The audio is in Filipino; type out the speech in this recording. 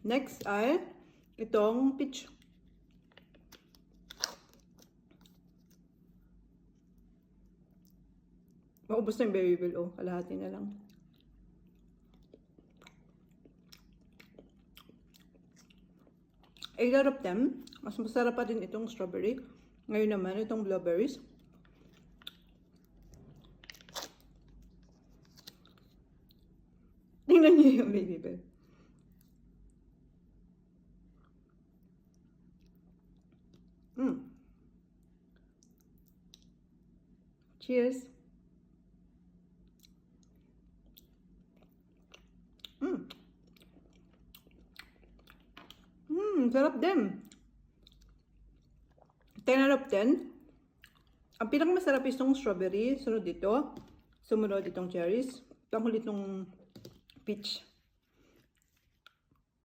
Next ay itong peach. Maubos na yung berryville, oh. Kalahati na lang. Either of them, mas masarap pa din itong strawberry. Ngayon naman, itong blueberries. Tingnan niyo yung berryville. Cheers! Sarap din. 10 out of 10. Ang pinakamasarap is itong strawberry. Sunod dito. Sumunod itong cherries. Panghuli itong peach.